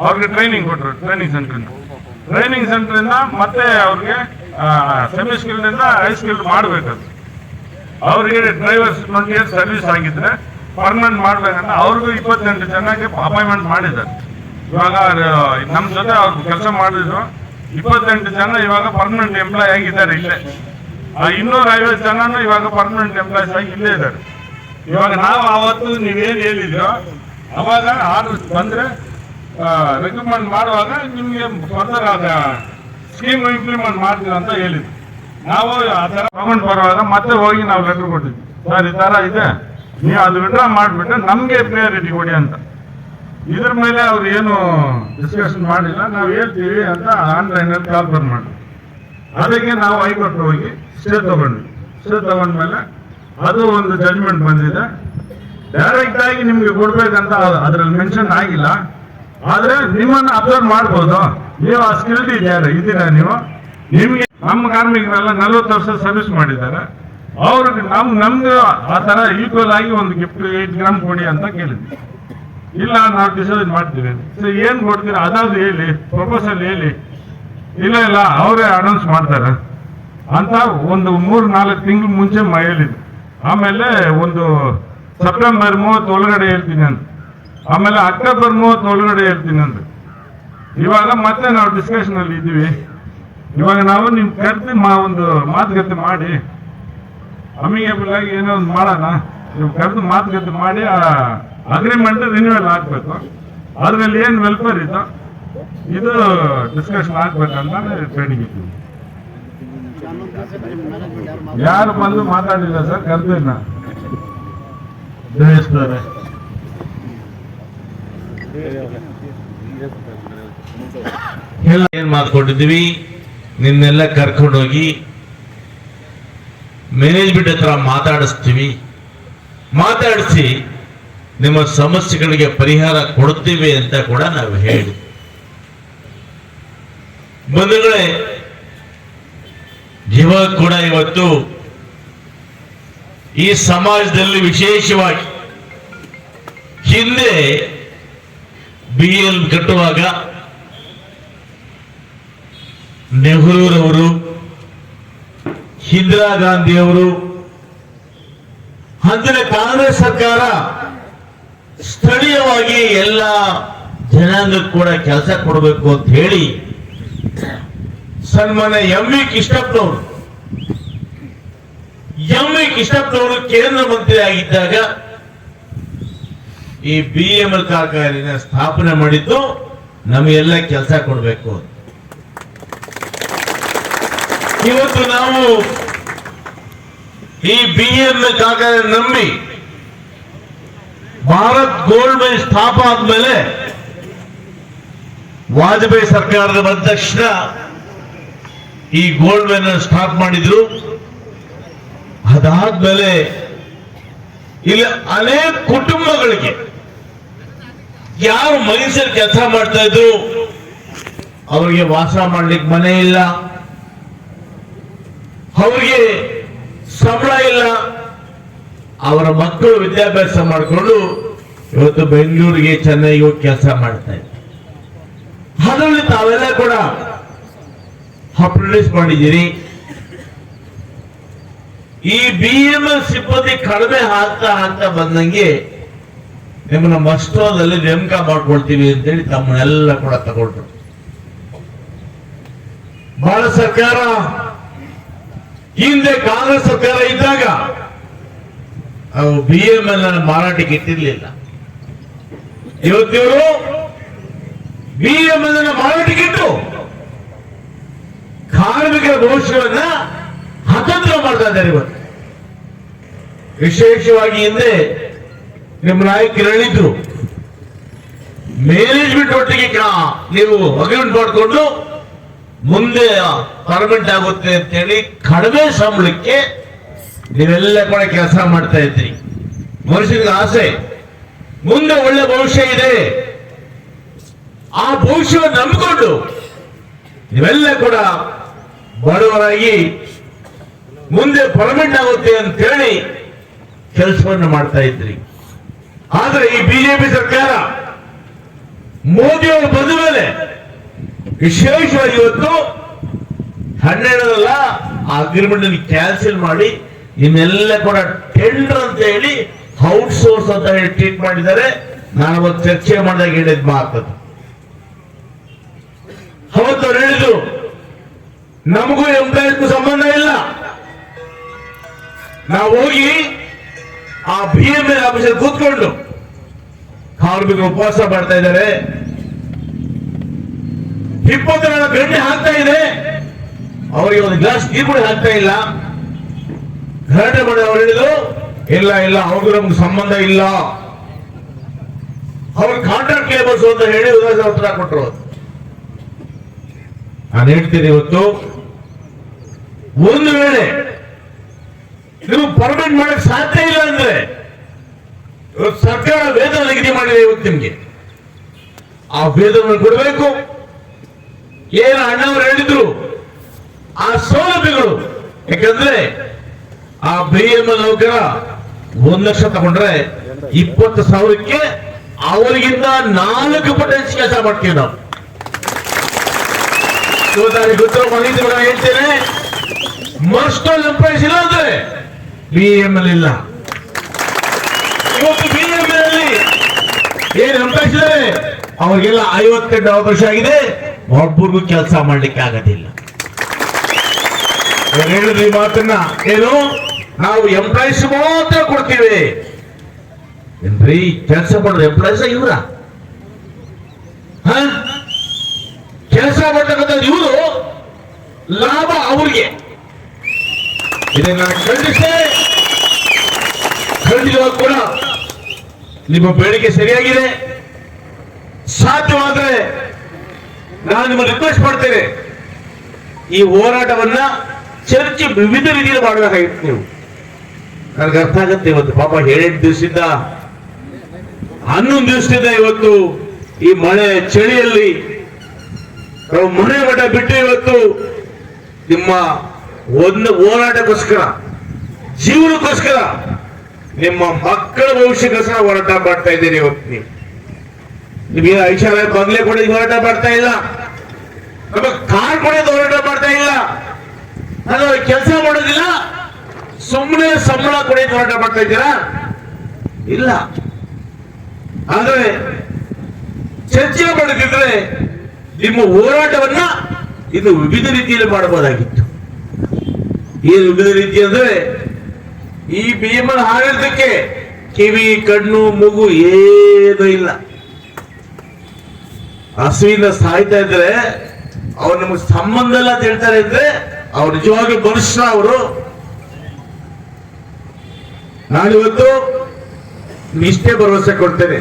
ಅವ್ರಿಗೆ ಟ್ರೈನಿಂಗ್ ಕೊಟ್ಟರು. ಟ್ರೈನಿಂಗ್ ಸೆಂಟರ್ ಇಂದ ಮತ್ತೆ ಅವ್ರಿಗೆ ಸೆಮಿ ಸ್ಕಿಲ್ಡ್ ಇಂದ ಹೈ ಸ್ಕಿಲ್ಡ್ ಮಾಡಬೇಕದು. ಅವ್ರಿಗೆ ಡ್ರೈವರ್ಸ್ 20 ಇಯರ್ಸ್ ಸರ್ವಿಸ್ ಆಗಿದ್ರೆ ಪರ್ಮನೆಂಟ್ ಮಾಡ್ಬೇಕಂತ ಅವ್ರಿಗೂ 28 ಜನಕ್ಕೆ ಅಪಾಯಿಂಟ್ಮೆಂಟ್ ಮಾಡಿದ್ದಾರೆ. ಇವಾಗ ನಮ್ಮ ಜೊತೆ ಅವ್ರು ಕೆಲಸ ಮಾಡಿದ್ರು 28 ಜನ ಇವಾಗ ಪರ್ಮನೆಂಟ್ ಎಂಪ್ಲಾಯ್ ಆಗಿದ್ದಾರೆ ಇಲ್ಲೇ. ಆ 250 ಜನನು ಇವಾಗ ಪರ್ಮನೆಂಟ್ ಎಂಪ್ಲಾಯ್ಸ್ ಆಗಿ ಇಲ್ಲೇ ಇದ್ದಾರೆ. ಇವಾಗ ನಾವು ಅವತ್ತು ನೀವೇನ್ ಹೇಳಿದ್ರು ಅವಾಗ ಆರ್ಡರ್ ಬಂದ್ರೆ ರೆಕಮೆಂಡ್ ಮಾಡುವಾಗ ನಿಮ್ಗೆ ಫರ್ದರ್ ಸ್ಕೀಮ್ ಇಂಪ್ಲಿಮೆಂಟ್ ಮಾಡ್ತೀವಿ ಅಂತ ಹೇಳಿದ್ವಿ. ನಾವು ಆ ಥರ ತಗೊಂಡು ಬರುವಾಗ ಮತ್ತೆ ಹೋಗಿ ನಾವು ಲೆಟರ್ ಕೊಟ್ಟಿದ್ವಿ, ಸರ್ ಈ ಥರ ಇದೆ, ನೀವು ಅದು ವಿಡ್ರಾ ಮಾಡಿಬಿಟ್ಟು ನಮಗೆ ಪ್ರಿಯಾರಿಟಿ ಕೊಡಿ ಅಂತ. ಇದ್ರ ಮೇಲೆ ಅವ್ರು ಏನು ಡಿಸ್ಕಷನ್ ಮಾಡಿಲ್ಲ, ನಾವು ಹೇಳ್ತೀವಿ ಅಂತ ಆನ್ಲೈನಲ್ಲಿ ಕಾಲ್ಫರ್ ಮಾಡಿ, ಅದಕ್ಕೆ ನಾವು ಹೈಕೋರ್ಟ್ ಹೋಗಿ ಸ್ಟೇ ತಗೊಂಡ್ವಿ. ಸ್ಟೇ ತಗೊಂಡ್ಮೇಲೆ ಅದು ಒಂದು ಜಡ್ಜ್ಮೆಂಟ್ ಬಂದಿದೆ. ಡೈರೆಕ್ಟ್ ಆಗಿ ನಿಮ್ಗೆ ಕೊಡ್ಬೇಕಂತ ಅದ್ರಲ್ಲಿ ಮೆನ್ಷನ್ ಆಗಿಲ್ಲ, ಆದ್ರೆ ನಿಮ್ಮನ್ನ ಅಬ್ಸರ್ವ್ ಮಾಡ್ಬೋದು. ನೀವು ಆ ಸ್ಕಿಲ್ಡ್ ಇದ್ದೀರಾ ನೀವು, ನಿಮ್ಗೆ ನಮ್ಮ ಕಾರ್ಮಿಕರೆಲ್ಲ 40 ವರ್ಷ ಸರ್ವಿಸ್ ಮಾಡಿದ್ದಾರೆ, ಅವ್ರಿಗೆ ನಮ್ಗೆ ಆ ತರ ಈಕ್ವಲ್ ಆಗಿ ಒಂದು ಗಿಫ್ಟ್ 8 ಗ್ರಾಮ್ ಕೊಡಿ ಅಂತ ಕೇಳಿದ್ವಿ. ಇಲ್ಲ ನಾವು ಡಿಸೈಡ್ ಮಾಡ್ತೀವಿ. ಸರ್ ಏನ್ ಕೊಡ್ತೀರಾ ಅದಾದ್ರು ಹೇಳಿ, ಪ್ರಪೋಸಲ್ ಹೇಳಿ. ಇಲ್ಲ ಅವರೇ ಅನೌನ್ಸ್ ಮಾಡ್ತಾರೆ ಅಂತ ಒಂದು 3-4 ತಿಂಗಳು ಮುಂಚೆ ಹೇಳಿದ್ರು. ಆಮೇಲೆ ಒಂದು ಸೆಪ್ಟೆಂಬರ್ 30 ಒಳಗಡೆ ಹೇಳ್ತೀನಿ ಅಂತ, ಆಮೇಲೆ ಅಕ್ಟೋಬರ್ 30 ಒಳಗಡೆ ಹೇಳ್ತೀನಿ ಅಂತ. ಇವಾಗ ಮತ್ತೆ ನಾವು ಡಿಸ್ಕಷನ್ ಅಲ್ಲಿ ಇದ್ದೀವಿ. ಇವಾಗ ನಾವು ನಿಮ್ ಕರೆದು ಒಂದು ಮಾತುಕತೆ ಮಾಡಿ ಅಮಿಗೇಬಲ್ ಆಗಿ ಏನೋ ಒಂದು ಮಾಡೋಣ. ನೀವು ಕರೆದು ಮಾತುಕತೆ ಮಾಡಿ ಅಗ್ರಿಮೆಂಟ್ ರಿನ್ಯೂವಲ್ ಆಗ್ಬೇಕು. ಅದ್ರಲ್ಲಿ ಏನ್ ವೆಲ್ಫೇರ್ ಇತ್ತು ಇದು ಡಿಸ್ಕಷನ್ ಆಗ್ಬೇಕಂತ ಟ್ರೈನಿಂಗ್ ಇದ್ದೀವಿ. ಯಾರು ಬಂದು ಮಾತಾಡಿಲ್ಲ ಸರ್, ಕರೆದಿಲ್ಲ. ಏನ್ ಮಾತ್ಕೊಂಡಿದ್ವಿ, ನಿನ್ನೆಲ್ಲ ಕರ್ಕೊಂಡೋಗಿ ಮ್ಯಾನೇಜ್ಮೆಂಟ್ ಹತ್ರ ಮಾತಾಡಿಸಿ ನಿಮ್ಮ ಸಮಸ್ಯೆಗಳಿಗೆ ಪರಿಹಾರ ಕೊಡ್ತೀವಿ ಅಂತ ಕೂಡ ನಾವು ಹೇಳಿ. ಬಂಧುಗಳೇ, ಇವಾಗ ಕೂಡ ಇವತ್ತು ಈ ಸಮಾಜದಲ್ಲಿ ವಿಶೇಷವಾಗಿ ಹಿಂದೆ BL ಕಟ್ಟುವಾಗ ನೆಹರೂರವರು, ಇಂದಿರಾ ಗಾಂಧಿಯವರು, ಅಂದಿನ ಕಾಂಗ್ರೆಸ್ ಸರ್ಕಾರ ಸ್ಥಳೀಯವಾಗಿ ಎಲ್ಲ ಜನಾಂಗಕ್ಕೆ ಕೂಡ ಕೆಲಸ ಕೊಡಬೇಕು ಅಂತ ಹೇಳಿ ಸನ್ಮಾನ್ಯ MV ಕೃಷ್ಣಪ್ಪನವರು ಕೇಂದ್ರ ಮಂತ್ರಿ ಆಗಿದ್ದಾಗ ಈ BML ಕಾರ್ಖಾನೆಯ ಸ್ಥಾಪನೆ ಮಾಡಿದ್ದು ನಮಗೆಲ್ಲ ಕೆಲಸ ಕೊಡಬೇಕು. ಇವತ್ತು ನಾವು ಈ BML ಕಾರ್ಖಾನೆ ನಂಬಿ ಭಾರತ್ ಗೋಲ್ಡ್ ಮೈನ್ ಸ್ಥಾಪನೆ ಆದ್ಮೇಲೆ ವಾಜಪೇಯಿ ಸರ್ಕಾರದ ಬಂದ ತಕ್ಷಣ ಈ ಗೋಲ್ಡ್ ಮೈನ್ ಸ್ಟಾಪ್ ಮಾಡಿದ್ರು. ಅದಾದ್ಮೇಲೆ ಇಲ್ಲಿ ಅನೇಕ ಕುಟುಂಬಗಳಿಗೆ ಯಾರು ಮೈಸೂರು ಕೆಲಸ ಮಾಡ್ತಾ ಇದ್ರು ಅವರಿಗೆ ವಾಸ ಮಾಡ್ಲಿಕ್ಕೆ ಮನೆ ಇಲ್ಲ, ಅವರಿಗೆ ಸಂಬಳ ಇಲ್ಲ, ಅವರ ಮಕ್ಕಳು ವಿದ್ಯಾಭ್ಯಾಸ ಮಾಡಿಕೊಂಡು ಇವತ್ತು ಬೆಂಗಳೂರಿಗೆ ಚೆನ್ನೈಗೆ ಹೋಗಿ ಕೆಲಸ ಮಾಡ್ತಾ ಇದ್ದಾರೆ. ಅದರಲ್ಲಿ ತಾವೆಲ್ಲ ಕೂಡ ಅಪ್ರೆಂಟಿಸ್ ಮಾಡಿದ್ದೀರಿ. ಈ BML ಸಿಬ್ಬಂದಿ ಕಡಿಮೆ ಆಗ್ತಾ ಬಂದಂಗೆ ನಿಮ್ಮನ್ನ ಮಸ್ಟೋದಲ್ಲಿ ನೇಮಕ ಮಾಡ್ಕೊಳ್ತೀವಿ ಅಂತೇಳಿ ತಮ್ಮನ್ನೆಲ್ಲ ಕೂಡ ತಗೊಂಡ್ರು. ಬಹಳ ಸರ್ಕಾರ ಹಿಂದೆ ಕಾಂಗ್ರೆಸ್ ಸರ್ಕಾರ ಇದ್ದಾಗ ಅವು BML ಮಾರಾಟಕ್ಕೆ ಇಟ್ಟಿರ್ಲಿಲ್ಲ. ಇವತ್ತಿವರು BML ಮಾರಾಟಕ್ಕೆ ಇಟ್ಟು ಕಾರ್ಮಿಕರ ಭವಿಷ್ಯವನ್ನ ಹತೋಟಿ ಮಾಡ್ತಾ ಇದ್ದಾರೆ. ಇವತ್ತು ವಿಶೇಷವಾಗಿ ಹಿಂದೆ ನಿಮ್ಮ ನಾಯಕರು ಹೇಳಿದ್ರು, ಮ್ಯಾನೇಜ್ಮೆಂಟ್ ಒಟ್ಟಿಗೆ ನೀವು ಅಗ್ರಿಮೆಂಟ್ ಮಾಡಿಕೊಂಡು ಮುಂದೆ ಪರ್ಮನೆಂಟ್ ಆಗುತ್ತೆ ಅಂತೇಳಿ ಕಡಿಮೆ ಸಂಬಳಕ್ಕೆ ನೀವೆಲ್ಲ ಕೂಡ ಕೆಲಸ ಮಾಡ್ತಾ ಇದ್ರಿ. ಮನುಷ್ಯನಿಗೆ ಆಸೆ, ಮುಂದೆ ಒಳ್ಳೆ ಭವಿಷ್ಯ ಇದೆ, ಆ ಭವಿಷ್ಯವನ್ನು ನಂಬಿಕೊಂಡು ನೀವೆಲ್ಲ ಕೂಡ ಬಡವರಾಗಿ ಮುಂದೆ ಪರ್ಮನೆಂಟ್ ಆಗುತ್ತೆ ಅಂತ ಹೇಳಿ ಕೆಲಸವನ್ನು ಮಾಡ್ತಾ ಇದ್ರಿ. ಆದ್ರೆ ಈ ಬಿಜೆಪಿ ಸರ್ಕಾರ ಮೋದಿಯವರು ಬಂದ ಮೇಲೆ ವಿಶೇಷವಾಗಿ ಇವತ್ತು 12 ಅಗ್ರಿಮೆಂಟ್ ಕ್ಯಾನ್ಸಲ್ ಮಾಡಿ ಇನ್ನೆಲ್ಲ ಕೂಡ ಟೆಂಡರ್ ಅಂತ ಹೇಳಿ ಔಟ್ಸೋರ್ಸ್ ಅಂತ ಹೇಳಿ ಟ್ರೀಟ್ ಮಾಡಿದ್ದಾರೆ. ನಾನು ಅವತ್ತು ಚರ್ಚೆ ಮಾಡಿದಾಗ ಹೇಳಿದ ಮಾತು, ಅವತ್ತು ಅವ್ರು ಹೇಳಿದ್ರು ನಮಗೂ ಎಂಪ್ಲಾಯೀಸ್ಗೂ ಸಂಬಂಧ ಇಲ್ಲ, ನಾವು ಹೋಗಿ ಆ BML ಆಫೀಸಲ್ಲಿ ಕೂತ್ಕೊಂಡು ಕಾರ್ಮಿಕರು ಉಪವಾಸ ಮಾಡ್ತಾ ಇದ್ದಾರೆ. 24 ಗಂಟೆ ಹಾಕ್ತಾ ಇದೆ, ಅವರಿಗೆ ಒಂದು ಗ್ಲಾಸ್ ನೀರು ಕೂಡ ಹಾಕ್ತಾ ಇಲ್ಲ. ಗಲಾಟೆ ಮಾಡಿ ಅವ್ರು ಹೇಳಿದ್ರು, ಇಲ್ಲ ಇಲ್ಲ ಅವ್ರಿಗೂ ನಮ್ಗೆ ಸಂಬಂಧ ಇಲ್ಲ, ಅವ್ರ ಕಾಂಟ್ರಾಕ್ಟ್ ಲೇಬರ್ಸ್ ಅಂತ ಹೇಳಿ ಉತ್ತರ ಕೊಟ್ಟರು. ನಾನು ಹೇಳ್ತೀನಿ, ಇವತ್ತು ಒಂದು ವೇಳೆ ನೀವು ಪರ್ಮನೆಂಟ್ ಮಾಡಕ್ ಸಾಧ್ಯ ಇಲ್ಲ ಅಂದ್ರೆ ಇವತ್ತು ಸರ್ಕಾರ ವೇತನ ನಿಗದಿ ಮಾಡಿದೆ. ಇವತ್ತು ನಿಮ್ಗೆ ಆ ವೇತನ ಕೊಡಬೇಕು. ಏನು ಅಣ್ಣವರು ಹೇಳಿದ್ರು ಆ ಸೌಲಭ್ಯಗಳು, ಯಾಕಂದ್ರೆ ಆ BML ನೌಕರ 1 ಲಕ್ಷ ತಗೊಂಡ್ರೆ 20,000ಕ್ಕೆ ಅವರಿಗಿಂತ 4 ಪಟ್ಟು ಹೆಚ್ಚು ಕೆಲಸ ಮಾಡ್ತೀವಿ ನಾವು. ಗೊತ್ತಿರೋ ಮಾಹಿತಿ ಕೂಡ ಹೇಳ್ತೇನೆ, ಮಸ್ಟಲ್ ಎಂಪ್ಲಾಯ್ಸ್ ಇಲ್ಲ ಅಂದ್ರೆ BML ಇಲ್ಲ. ಇವತ್ತು BML ಅಲ್ಲಿ ಏನ್ ಎಂಪ್ಲಾಯ್ಸ್ ಇದ್ದಾರೆ ಅವ್ರಿಗೆಲ್ಲ 58 ಅವಕಾಶ ಆಗಿದೆ, ಒಬ್ಬರಿಗೂ ಕೆಲಸ ಮಾಡ್ಲಿಕ್ಕೆ ಆಗೋದಿಲ್ಲ. ಹೇಳಿದ್ರು ಈ ಮಾತನ್ನ, ಏನು ನಾವು ಎಂಪ್ಲಾಯ್ಸ್ ಮಾತ್ರ ಕೊಡ್ತೀವಿ ಏನ್ರಿ? ಕೆಲಸ ಮಾಡೋದು ಎಂಪ್ಲಾಯ್ಸ್ ಇವ್ರ? ಕೆಲಸ ಮಾಡ್ತಕ್ಕಂಥ ಇವರು, ಲಾಭ ಅವ್ರಿಗೆ. ಇದನ್ನ ಖಂಡಿತವಾಗಿ ಕೂಡ ನಿಮ್ಮ ಬೇಡಿಕೆ ಸರಿಯಾಗಿದೆ. ಸಾಧ್ಯವಾದ್ರೆ ನಾನು ನಿಮ್ಮನ್ನು ರಿಕ್ವೆಸ್ಟ್ ಮಾಡ್ತೇನೆ, ಈ ಹೋರಾಟವನ್ನ ಚರ್ಚೆ ವಿವಿಧ ರೀತಿಯಲ್ಲಿ ಮಾಡಬೇಕಾಗಿತ್ತು. ನೀವು ನನಗೆ ಅರ್ಥ ಆಗತ್ತೆ. ಇವತ್ತು ಪಾಪ 7 ದಿವಸದಿಂದ 11 ದಿವಸದಿಂದ ಇವತ್ತು ಈ ಮಳೆ ಚಳಿಯಲ್ಲಿ ನಾವು ಮನೆ ಮಠ ಬಿಟ್ಟು ಇವತ್ತು ನಿಮ್ಮ ಒಂದು ಹೋರಾಟಕ್ಕೋಸ್ಕರ, ಜೀವನಕ್ಕೋಸ್ಕರ, ನಿಮ್ಮ ಮಕ್ಕಳ ಭವಿಷ್ಯಕ್ಕೋಸ್ಕರ ಹೋರಾಟ ಮಾಡ್ತಾ ಇದ್ದೀರಿ. ಇವತ್ತು ನೀವೇ ಐಷಾರಾಮಿ ಬಂಗ್ಲೆ ಕೊಡೋದು ಹೋರಾಟ ಮಾಡ್ತಾ ಇಲ್ಲ, ನಮ್ಮ ಕಾರ್ ಕೊಡೋದು ಹೋರಾಟ ಮಾಡ್ತಾ ಇಲ್ಲ, ಅದು ಕೆಲಸ ಮಾಡೋದಿಲ್ಲ, ಸುಮ್ಮನೆ ಸಂಬಳ ಕೊಡೋದು ಹೋರಾಟ ಮಾಡ್ತಾ ಇದ್ದೀರಾ? ಇಲ್ಲ. ಆದ್ರೆ ಚರ್ಚೆ ಮಾಡುತ್ತಿದ್ರೆ ನಿಮ್ಮ ಹೋರಾಟವನ್ನ ಇದು ವಿವಿಧ ರೀತಿಯಲ್ಲಿ ಮಾಡಬಹುದಾಗಿತ್ತು. ಏನು ವಿವಿಧ ರೀತಿ ಅಂದ್ರೆ, ಈ BML ಆಡಳಿತಕ್ಕೆ ಕಿವಿ, ಕಣ್ಣು, ಮೂಗು ಏನೂ ಇಲ್ಲ. ಹಸುವಿಂದ ಸಾಯ್ತಾ ಇದ್ರೆ ಅವ್ರು ನಮಗೆ ಸಂಬಂಧ ಇಲ್ಲ ಅಂತ ಹೇಳ್ತಾರೆ ಅಂದ್ರೆ ಅವ್ರು ನಿಜವಾಗಿ ಮನುಷ್ಯ. ಅವರು ನಾನಿವತ್ತು ಇಷ್ಟೇ ಭರವಸೆ ಕೊಡ್ತೇನೆ,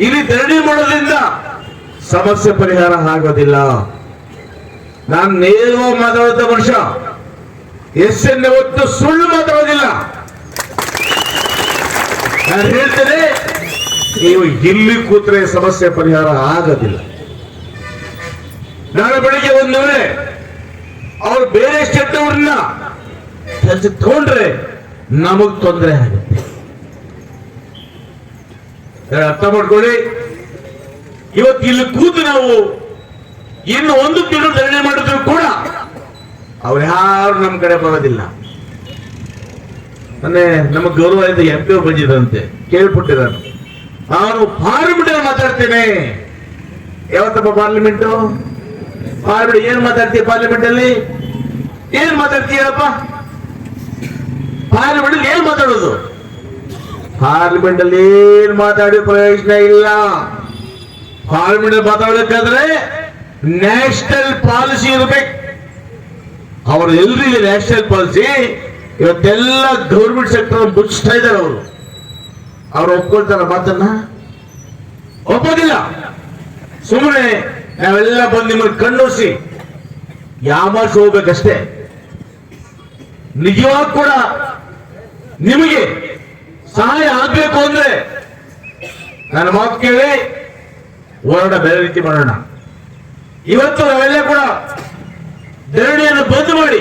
ಇಲ್ಲಿ ಧರಣಿ ಮಾಡೋದ್ರಿಂದ ಸಮಸ್ಯೆ ಪರಿಹಾರ ಆಗೋದಿಲ್ಲ. ನಾನು ನೇರವಾಗಿ ಮಾತಾಡುತ್ತ ಮನುಷ್ಯ, ಯಾವತ್ತು ಸುಳ್ಳು ಮಾತಾಡೋದಿಲ್ಲ. ನಾನು ಹೇಳ್ತೇನೆ, ನೀವು ಇಲ್ಲಿ ಕೂತ್ರೆ ಸಮಸ್ಯೆ ಪರಿಹಾರ ಆಗೋದಿಲ್ಲ. ನಾಳೆ ಬೆಳಿಗ್ಗೆ ಒಂದು ವೇಳೆ ಅವ್ರು ಬೇರೆ ಸ್ಟೇಟ್ ಅವ್ರನ್ನ ಕೆಲಸಕ್ಕೆ ತಗೊಂಡ್ರೆ ನಮಗ್ ತೊಂದರೆ ಆಗುತ್ತೆ. ಅರ್ಥ ಮಾಡ್ಕೊಳ್ಳಿ. ಇವತ್ತು ಇಲ್ಲಿ ಕೂತು ನಾವು ಇನ್ನು 1 ತಿಂಗಳು ಧರಣಿ ಮಾಡಿದ್ರು ಕೂಡ ಅವ್ರು ಯಾರು ನಮ್ಮ ಕಡೆ ಬರೋದಿಲ್ಲ. ನಮ್ಮ ಗೌರವದಿಂದ MP ಬಂದಿದ್ದಂತೆ ಕೇಳ್ಬಿಟ್ಟೆ. ನಾನು ಪಾರ್ಲಿಮೆಂಟ್ ಅಲ್ಲಿ ಮಾತಾಡ್ತೇನೆ. ಯಾವತ್ತಪ್ಪ ಪಾರ್ಲಿಮೆಂಟ್? ಏನ್ ಮಾತಾಡ್ತೀಯ ಪಾರ್ಲಿಮೆಂಟ್ ಅಲ್ಲಿ? ಏನ್ ಮಾತಾಡ್ತೀಯಪ್ಪ ಪಾರ್ಲಿಮೆಂಟ್ ಅಲ್ಲಿ? ಏನ್ ಮಾತಾಡೋದು ಪಾರ್ಲಿಮೆಂಟ್ ಅಲ್ಲಿ? ಏನ್ ಮಾತಾಡಿ ಪ್ರಯೋಜನ ಇಲ್ಲ. ಪಾರ್ಲಿಮೆಂಟ್ ಅಲ್ಲಿ ಮಾತಾಡಬೇಕಾದ್ರೆ ನ್ಯಾಷನಲ್ ಪಾಲಿಸಿ ಇರಬೇಕು. ಅವರು ಎಲ್ರಿಗೂ ನ್ಯಾಷನಲ್ ಪಾಲಿಸಿ. ಇವತ್ತೆಲ್ಲ ಗೌರ್ಮೆಂಟ್ ಸೆಕ್ಟರ್ ಮುಚ್ತಾ ಇದ್ದಾರೆ. ಅವ್ರು ಒಪ್ಕೊಳ್ತಾರ ಮಾತನ್ನ? ಒಪ್ಪೋದಿಲ್ಲ. ಸುಮ್ಮನೆ ನಾವೆಲ್ಲ ಬಂದು ನಿಮ್ಮನ್ನು ಕಣ್ಣೋಸಿ ಯಾಮಾರಿಸಿ ಹೋಗ್ಬೇಕಷ್ಟೇ. ನಿಜವಾಗ ಕೂಡ ನಿಮಗೆ ಸಹಾಯ ಆಗ್ಬೇಕು ಅಂದ್ರೆ ನನ್ನ ಮಾತು ಕೇಳಿ ಹೋರಾಟ ಬೇರೆ ರೀತಿ ಮಾಡೋಣ. ಇವತ್ತು ನಾವೆಲ್ಲ ಕೂಡ ಧರಣಿಯನ್ನು ಬಂದ್ ಮಾಡಿ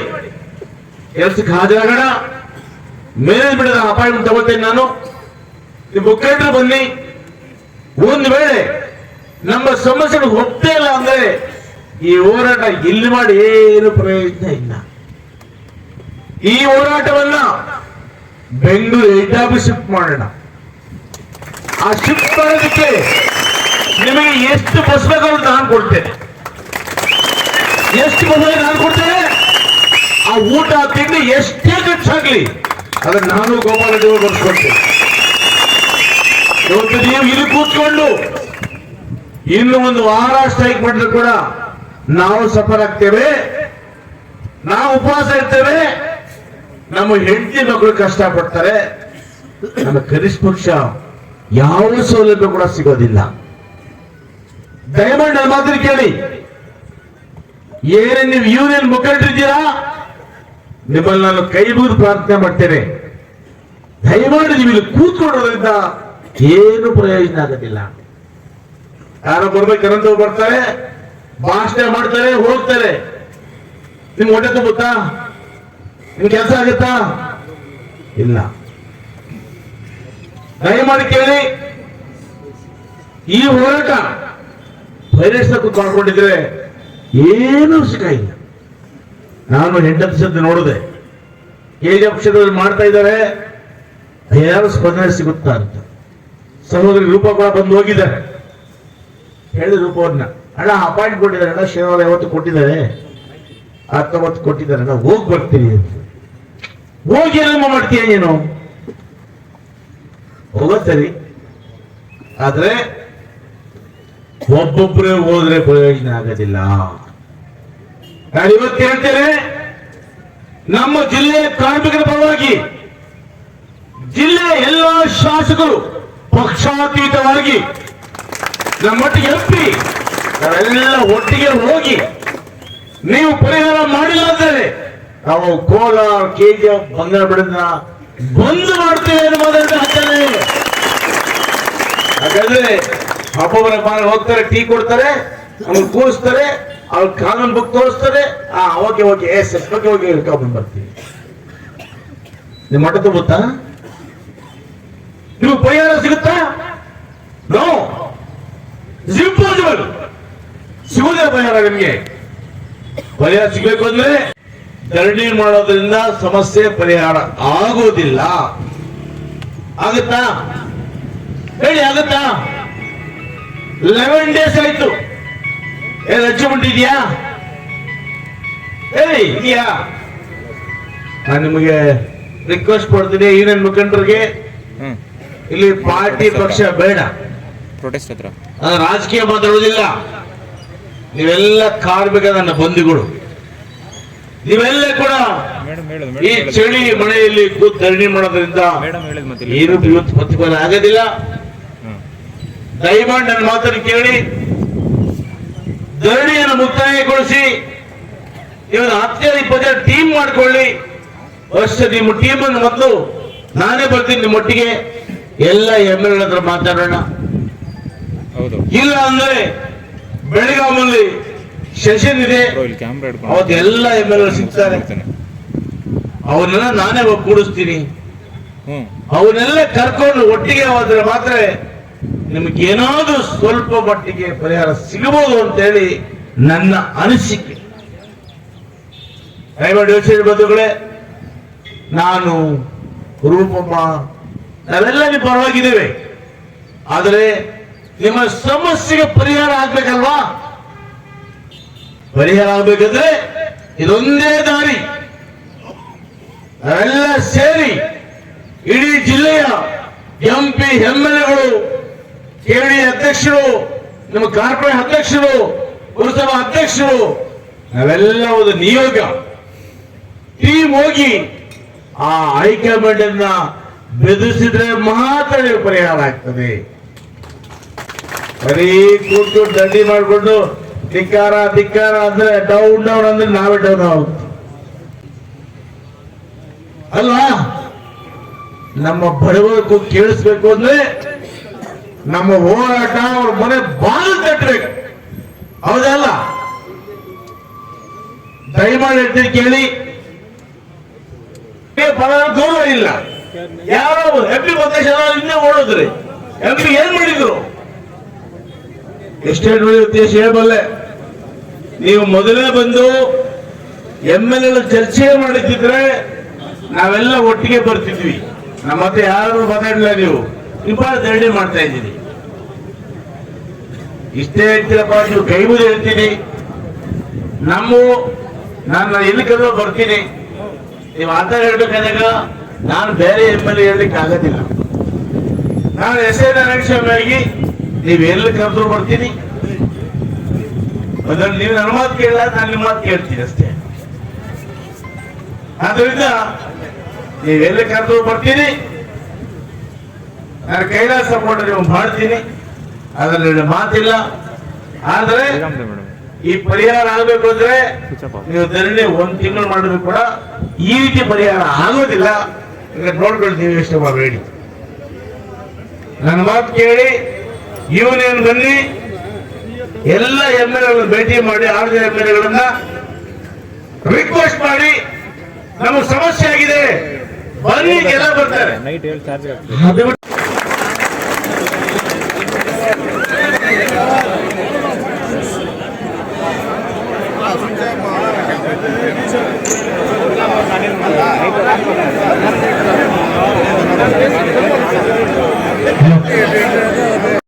ಕೆಲಸಕ್ಕೆ ಹಾಜರಾಗೋಣ. ಮ್ಯಾನೇಜ್ಮೆಂಟ್ ಅಪಾಯಿಂಟ್ಮೆಂಟ್ ತಗೊಳ್ತೇನೆ ನಾನು. ನಿಮ್ಮ ಮುಖಂಡರು ಬನ್ನಿ. ಒಂದು ವೇಳೆ ನಮ್ಮ ಸಮಸ್ಯೆಗಳು ಒಪ್ಪೇ ಇಲ್ಲ ಅಂದ್ರೆ ಈ ಹೋರಾಟ ಇಲ್ಲಿ ಮಾಡಿ ಏನು ಪ್ರಯೋಜನ ಇಲ್ಲ. ಈ ಹೋರಾಟವನ್ನ ಬೆಂಗಳೂರು ಹೆಡ್ ಆಫೀಸ್ ಶಿಫ್ಟ್ ಮಾಡೋಣ. ಆ ಶಿಫ್ಟ್ ಮಾಡೋದಕ್ಕೆ ನಿಮಗೆ ಎಷ್ಟು ಬಸ್ ಬೇಕು ನಾನು ಕೊಡ್ತೇನೆ. ಎಷ್ಟು ಬಸ್ ನಾನು ಕೊಡ್ತೇನೆ. ಆ ಊಟ ತಿಂಡಿ ಎಷ್ಟೇ ಖರ್ಚಾಗ್ಲಿ ಅದನ್ನ ನಾನು ಗೋಪಾಲ ದೇವರು ಬರ್ಸ್ಕೊಡ್ತೇನೆ. ಇವತ್ತು ನೀವು ಇಲ್ಲಿ ಕೂತ್ಕೊಂಡು ಇನ್ನು ಒಂದು ವಾರ ಸ್ಟ್ರೈಕ್ ಮಾಡಿದ್ರು ಕೂಡ ನಾವು ಸಫರ್ ಆಗ್ತೇವೆ, ನಾವು ಉಪವಾಸ ಇರ್ತೇವೆ, ನಮ್ಮ ಹೆಂಡತಿ ಮಕ್ಕಳು ಕಷ್ಟಪಡ್ತಾರೆ, ನಮ್ಮ ಕನಿಷ್ಠ ಪಕ್ಷ ಯಾವ ಸೌಲಭ್ಯ ಕೂಡ ಸಿಗೋದಿಲ್ಲ. ದಯಮಾಡಿ ನನ್ನ ಮಾತ್ರ ಕೇಳಿ, ಏನೇ ನೀವು ಯೂನಿಯನ್ ಮುಖಂಡರಿದ್ದೀರಾ, ನಿಮ್ಮಲ್ಲಿ ನಾನು ಕೈ ಮುಗಿದು ಪ್ರಾರ್ಥನೆ ಮಾಡ್ತೇನೆ, ದಯಮಾಡಿ ನೀವು ಇಲ್ಲಿ ಕೂತ್ಕೊಳ್ಳೋದ್ರಿಂದ ಏನು ಪ್ರಯೋಜನ ಆಗೋದಿಲ್ಲ. ಯಾರೋ ಬರ್ಬೇಕಂತ ಬರ್ತಾರೆ, ಭಾಷಣ ಮಾಡ್ತಾರೆ, ಹೋಗ್ತಾರೆ. ನಿಮ್ಗೆ ಹೊಟ್ಟೆ ತುಂಬುತ್ತಾ? ನಿಮ್ ಕೆಲಸ ಆಗುತ್ತಾ? ಇಲ್ಲ. ದಯಮಾಡಿ ಕೇಳಿ, ಈ ಹೋರಾಟ ವೈರಸ್ನ ಕೂತ್ಕೊಂಡಿದ್ರೆ ಏನೂ ಸಿಕ್ಕಿಲ್ಲ. ನಾನು 8 ಸತಿ ನೋಡಿದೆ, KGF ಕ್ಷೇತ್ರದಲ್ಲಿ ಮಾಡ್ತಾ ಇದ್ದಾರೆ, ಯಾರು ಸ್ಪಂದನೆ ಸಿಗುತ್ತಾ ಅಂತ. ಸಹೋದರಿ ರೂಪ ಕೂಡ ಬಂದು ಹೋಗಿದ್ದಾರೆ, ಹೇಳಿದ ರೂಪವನ್ನ, ಅಣ್ಣ ಅಪಾಯಿಂಟ್ ಕೊಟ್ಟಿದ್ದಾರೆ ಅಣ್ಣ, ಶನಿವಾರ 50 ಕೊಟ್ಟಿದ್ದಾರೆ, 19 ಕೊಟ್ಟಿದ್ದಾರೆ ಅಣ್ಣ, ಹೋಗಿ ಬರ್ತೀರಿ ಅಂತ. ಹೋಗಿ ಏನಮ್ಮ ಮಾಡ್ತೀಯ ನೀನು? ಹೋಗತ್ತರಿ, ಆದ್ರೆ ಒಬ್ಬೊಬ್ಬರೇ ಹೋದ್ರೆ ಪ್ರಯೋಜನ ಆಗೋದಿಲ್ಲ. ನಾನು ಇವತ್ತು ಹೇಳ್ತೇನೆ, ನಮ್ಮ ಜಿಲ್ಲೆಯ ಕಾರ್ಮಿಕರ ಪರವಾಗಿ ಜಿಲ್ಲೆಯ ಎಲ್ಲ ಶಾಸಕರು ಪಕ್ಷಾತೀತವಾಗಿ ನಮ್ಮೊಟ್ಟಿಗೆ ಎಪ್ಪಿ ನಾವೆಲ್ಲ ಒಟ್ಟಿಗೆ ಹೋಗಿ ನೀವು ಪರಿಹಾರ ಮಾಡಿಲ್ಲ ಅಂದರೆ ನಾವು ಕೋಲಾರ KGF ಬಂಗಾರ ಬಿಡನ್ನ ಬಂದ್ ಮಾಡ್ತೇವೆ ಅನ್ನೋದನ್ನ ಹಾಕ್ತಾರೆ. ಹಾಗಾದ್ರೆ ಒಬ್ಬೊಬ್ಬರ ಬಾರ ಹೋಗ್ತಾರೆ, ಟೀ ಕೊಡ್ತಾರೆ, ಅವ್ರು ಕೂರಿಸ್ತಾರೆ, ಅವ್ರ ಕಾನೂನು ಬುಕ್ ತೋರಿಸ್ತಾರೆ, okay okay yes yes okay okay ಕರ್ಕೊಂಡು ಬರ್ತೀವಿ. ನಿಮ್ಮ ಮಠ ತುಂಬುತ್ತಾ? ನೀವು ಪರಿಹಾರ ಸಿಗುತ್ತಾ? No, impossible. ಸಿಗುವುದೇ ಪರಿಹಾರ ನಿಮ್ಗೆ. ಪರಿಹಾರ ಸಿಗಬೇಕು ಅಂದ್ರೆ ಧರಣಿ ಮಾಡೋದ್ರಿಂದ ಸಮಸ್ಯೆ ಪರಿಹಾರ ಆಗೋದಿಲ್ಲ. ಆಗುತ್ತಾ ಹೇಳಿ, ಆಗುತ್ತಾ? 11 ಡೇಸ್ ಆಯ್ತು, ಅಚೀವ್ಮೆಂಟ್ ಇದೆಯಾ ಹೇಳಿ, ಇದೆಯಾ? ನಾನು ನಿಮಗೆ ರಿಕ್ವೆಸ್ಟ್ ಮಾಡ್ತೀನಿ, ಯೂನಿಯನ್ ಮುಖಂಡರಿಗೆ, ಇಲ್ಲಿ ಪಾರ್ಟಿ ಪಕ್ಷ ಬೇಡ, ಪ್ರೊಟೆಸ್ಟ್ ಹತ್ರ ರಾಜಕೀಯ ಮಾತಾಡೋದಿಲ್ಲ. ನೀವೆಲ್ಲ ಕಾರ್ಮಿಕ ನನ್ನ ಬಂಧುಗಳು, ನೀವೆಲ್ಲ ಕೂಡ ಈ ಚಳಿ ಮಳೆಯಲ್ಲಿ ಕೂತು ಧರಣಿ ಮಾಡೋದ್ರಿಂದ ಏನು ಇವತ್ತು ಪ್ರತಿಫಲ ಆಗೋದಿಲ್ಲ. ದಯಮಾಡಿ ನನ್ನ ಮಾತನ್ನು ಕೇಳಿ, ಧರಣಿಯನ್ನು ಮುಕ್ತಾಯಗೊಳಿಸಿ ಇವತ್ತು 10-20 ಟೀಮ್ ಮಾಡ್ಕೊಳ್ಳಿ. ಅಷ್ಟೇ ನಿಮ್ಮ ಟೀಮ್ ಅನ್ನು ಮೊದಲು ನಾನೇ ಬರ್ತೀನಿ ನಿಮ್ಮೊಟ್ಟಿಗೆ, ಎಲ್ಲ MLA ಹತ್ರ ಮಾತಾಡೋಣ. ಇಲ್ಲ ಅಂದ್ರೆ ಬೆಳಗಾಮಲ್ಲಿ ಸೆಷನ್ ಇದೆ, ಅವತ್ತು ಎಲ್ಲ MLA ಸಿಗ್ತಾರೆ, ಅವನ್ನೆಲ್ಲ ನಾನೇ ಒಗ್ಗೂಡಿಸ್ತೀನಿ. ಅವನ್ನೆಲ್ಲ ಕರ್ಕೊಂಡು ಒಟ್ಟಿಗೆ ಹೋದ್ರೆ ಮಾತ್ರ ನಿಮ್ಗೆ ಏನಾದ್ರೂ ಸ್ವಲ್ಪ ಮಟ್ಟಿಗೆ ಪರಿಹಾರ ಸಿಗಬಹುದು ಅಂತ ಹೇಳಿ ನನ್ನ ಅನಿಸಿಕೆ. ದಯಮಾಡಿ ಯೋಚನೆ ಬಂಧುಗಳೇ, ನಾನು ರೂಪಮ್ಮ ನಾವೆಲ್ಲ ನಿಮ್ಮ ಪರವಾಗಿದ್ದೇವೆ, ಆದರೆ ನಿಮ್ಮ ಸಮಸ್ಯೆಗೆ ಪರಿಹಾರ ಆಗ್ಬೇಕಲ್ವಾ? ಪರಿಹಾರ ಆಗ್ಬೇಕಂದ್ರೆ ಇದೊಂದೇ ದಾರಿ. ನಾವೆಲ್ಲ ಸೇರಿ ಇಡೀ ಜಿಲ್ಲೆಯ MP MLAಗಳು, KD ಅಧ್ಯಕ್ಷರು, ನಮ್ಮ ಕಾರ್ಪೊರೇಟ್ ಅಧ್ಯಕ್ಷರು, ಪುರಸಭಾ ಅಧ್ಯಕ್ಷರು, ನಾವೆಲ್ಲ ಒಂದು ನಿಯೋಗ ಟೀಮ್ ಹೋಗಿ ಆ ಹೈಕಮಾಂಡ್ ಅನ್ನ ಬೆದರಿಸಿದ್ರೆ ಮಾತ್ರ ಪರಿಹಾರ ಆಗ್ತದೆ. ಬರೀ ಕೂತು ದಂಡಿ ಮಾಡಿಕೊಂಡು ಧಿಕ್ಕಾರ ಧಿಕ್ಕಾರ ಅಂದ್ರೆ ಡೌನ್ ಡೌನ್ ಅಂದ್ರೆ ನಾವೇ ಡೌನ್ ಆಗುತ್ತೆ ಅಲ್ವಾ? ನಮ್ಮ ಬಡವರಿಗೂ ಕೇಳಿಸ್ಬೇಕು ಅಂದ್ರೆ ನಮ್ಮ ಹೋರಾಟ ಅವ್ರ ಮನೆ ಬಾಗಿಲು ತಟ್ಟಬೇಕು, ಹೌದಲ್ಲ? ದಯಮಾಡಿ ಹೇಳ್ತೀನಿ ಕೇಳಿ, ಗೌರವ ಇಲ್ಲ. ಯಾರೋ MP ಇನ್ನೇ ಓಡೋದ್ರಿ, MP ಏನ್ ಮಾಡಿದ್ರು? ಎಷ್ಟೇ ನೋಡಿ ಉದ್ದೇಶ ಹೇಳಬಲ್ಲೆ. ನೀವು ಮೊದಲೇ ಬಂದು MLA ಚರ್ಚೆ ಮಾಡಿದ್ರೆ ನಾವೆಲ್ಲ ಒಟ್ಟಿಗೆ ಬರ್ತಿದ್ವಿ. ನಮ್ಮ ಹತ್ರ ಯಾರು ಮಾತಾಡಲಿಲ್ಲ, ನೀವು ಇಬ್ಬರು ಧರಣಿ ಮಾಡ್ತಾ ಇದ್ದೀರಿ. ಇಷ್ಟೇ ಹೇಳ್ತೀರಪ್ಪ, ನೀವು ಕೈ ಮುಗಿ ಹೇಳ್ತೀನಿ, ನಾನು ಎಲ್ಲಿ ಕರೆದು ಬರ್ತೀನಿ. ನೀವು ಆತ ಹೇಳ್ಬೇಕಾದಾಗ ನಾನು ಬೇರೆ MLA ಹೇಳಲಿಕ್ಕೆ ಆಗೋದಿಲ್ಲ. ನಾನು ಎಸ್ ಎ ನಾರಾಯಣಸ್ವಾಮಿ ನೀವು ಎಲ್ಲಿ ಕರೆದ್ರು ಬರ್ತೀನಿ. ಅದ್ರಲ್ಲಿ ನೀವು ನನ್ನ ಮಾತು ಕೇಳಲ್ಲ, ನಾನು ನಿಮ್ಮ ಮಾತು ಕೇಳ್ತೀನಿ ಅಷ್ಟೇ. ಆದ್ರಿಂದ ನೀವೆಲ್ಲಿ ಕರೆದ್ರು ಬರ್ತೀನಿ. ನಾನು ಕೈಲಾಸ ಸಪೋರ್ಟ್ ನೀವು ಮಾಡ್ತೀನಿ, ಅದ್ರಲ್ಲಿ ಮಾತಿಲ್ಲ. ಆದ್ರೆ ಈ ಪರಿಹಾರ ಆಗಬೇಕು ಅಂದ್ರೆ ನೀವು ಧರಣಿ 1 ತಿಂಗಳು ಮಾಡಿದ್ರು ಕೂಡ ಈ ರೀತಿ ಪರಿಹಾರ ಆಗೋದಿಲ್ಲ. ನೋಡ್ಕೊಂಡು ನೀವು ಇಷ್ಟ ಮಾಡಬೇಡಿ. ನನ್ನ ಮಾತು ಕೇಳಿ ಯೂನಿಯನ್ ಬನ್ನಿ, ಎಲ್ಲ ಎಮ್ಮೆಗಳನ್ನು ಭೇಟಿ ಮಾಡಿ 6 ಜನ ಎಮ್ಮೆಗಳನ್ನ ರಿಕ್ವೆಸ್ಟ್ ಮಾಡಿ, ನಮಗೆ ಸಮಸ್ಯೆ ಆಗಿದೆ ಬನ್ನಿ, ಎಲ್ಲ ಬರ್ತಾರೆ. ನೈಟ್ 7 ಚಾರ್ಜ್ ಅದು ಬಿಟ್ಟು